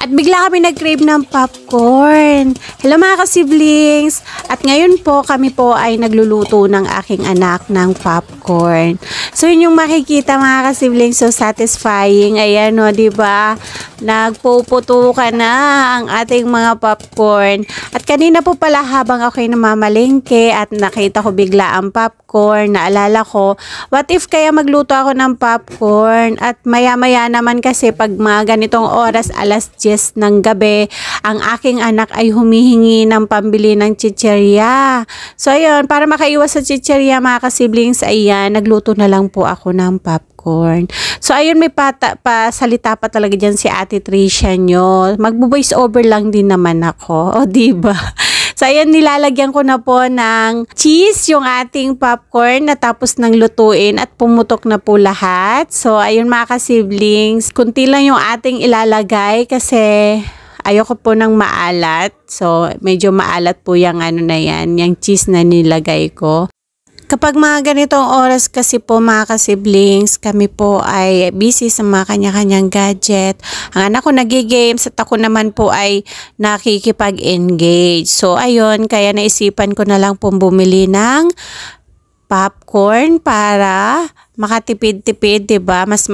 At bigla kami nag-crave ng popcorn. Hello mga ka-siblings! At ngayon po kami po ay nagluluto ng aking anak ng popcorn. So yun yung makikita mga ka-siblings, so satisfying. Ayan o, diba? Nagpuputukan na ang ating mga popcorn. At kanina po pala habang ako'y namamalengke at nakita ko bigla ang popcorn, naalala ko, what if kaya magluto ako ng popcorn? At maya-maya naman kasi pag mga ganitong oras, alas 10 ng gabi, ang aking anak ay humihingi ng pambili ng chicherya. So ayun, para makaiwas sa chicherya mga ka-siblings, ayan, nagluto na lang po ako ng popcorn. So ayun, may pasalita pa talaga dyan si Ate Tricia nyo. Magbo-voice over lang din naman ako. O diba? So ayan, nilalagyan ko na po ng cheese yung ating popcorn na tapos nang lutuin at pumutok na po lahat. So ayun mga ka-siblings, kunti lang yung ating ilalagay kasi ayoko po ng maalat. So medyo maalat po yung ano na yan, yung cheese na nilagay ko. Kapag mga ganitong oras kasi po mga ka-siblings, kami po ay busy sa mga kanya-kanyang gadget. Ang anak ko nag-games at ako naman po ay nakikipag-engage. So ayun, kaya naisipan ko na lang po bumili ng popcorn para makatipid-tipid, 'di ba? Mas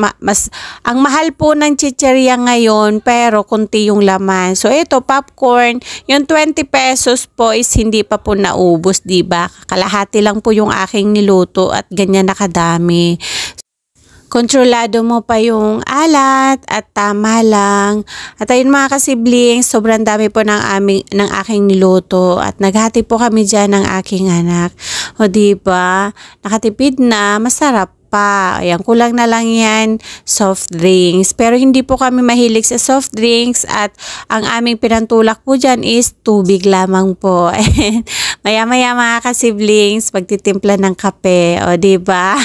ang mahal po ng chicherya ngayon pero konti yung laman. So ito popcorn, yung 20 pesos po is hindi pa po naubos, 'di ba? Kalahati lang po yung aking niluto at ganyan nakadami. Kontrolado mo pa yung alat at tama lang. At ayun mga ka-siblings, sobrang dami po ng aking niluto at naghati po kami dyan ng aking anak. O diba, nakatipid na, masarap pa. Ayan, kulang na lang yan, soft drinks. Pero hindi po kami mahilig sa soft drinks at ang aming pinantulak po dyan is tubig lamang po. Maya-maya mga ka-siblings, pagtitimpla ng kape. O diba?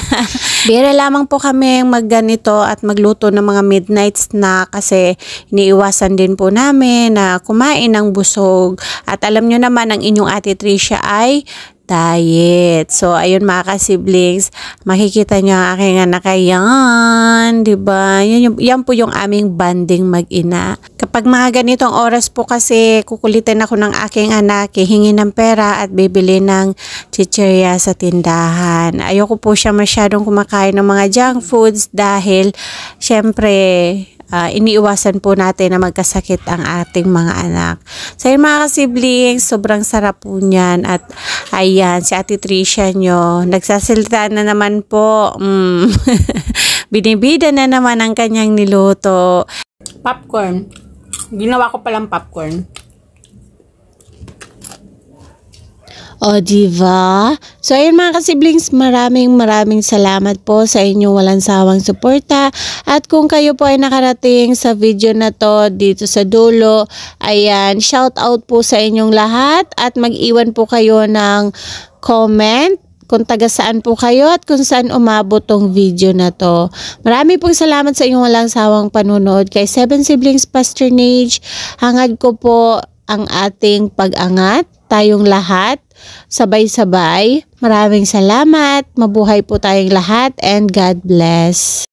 Bira lamang po kami magganito at magluto ng mga midnight snack kasi iniiwasan din po namin na kumain ng busog. At alam nyo naman, ang inyong Ate Tricia ay diet. So, ayun mga ka-siblings, makikita nyo ang aking anak, ayan, diba? Yan po yung aming banding mag-ina. Kapag mga ganitong oras po kasi, kukulitin ako ng aking anak, hihingi ng pera at bibili ng chicherya sa tindahan. Ayoko po siya masyadong kumakain ng mga junk foods dahil, syempre, iniiwasan po natin na magkasakit ang ating mga anak. So yun mga ka-siblings, sobrang sarap po niyan. At ayan, si Ate Tricia nyo, nagsasalita na naman po. Binibida na naman ang kanyang niluto. Popcorn. Ginawa ko palang popcorn. O, diba? So, ayun mga ka-siblings, maraming salamat po sa inyong walang sawang suporta. At kung kayo po ay nakarating sa video na to dito sa dulo, ayan, shout out po sa inyong lahat at mag-iwan po kayo ng comment kung taga saan po kayo at kung saan umabot tong video na to. Marami pong salamat sa inyong walang sawang panunood. Kay 7 Siblings Patronage, hangad ko po ang ating pag-angat, tayong lahat, sabay-sabay. Maraming salamat. Mabuhay po tayong lahat and God bless.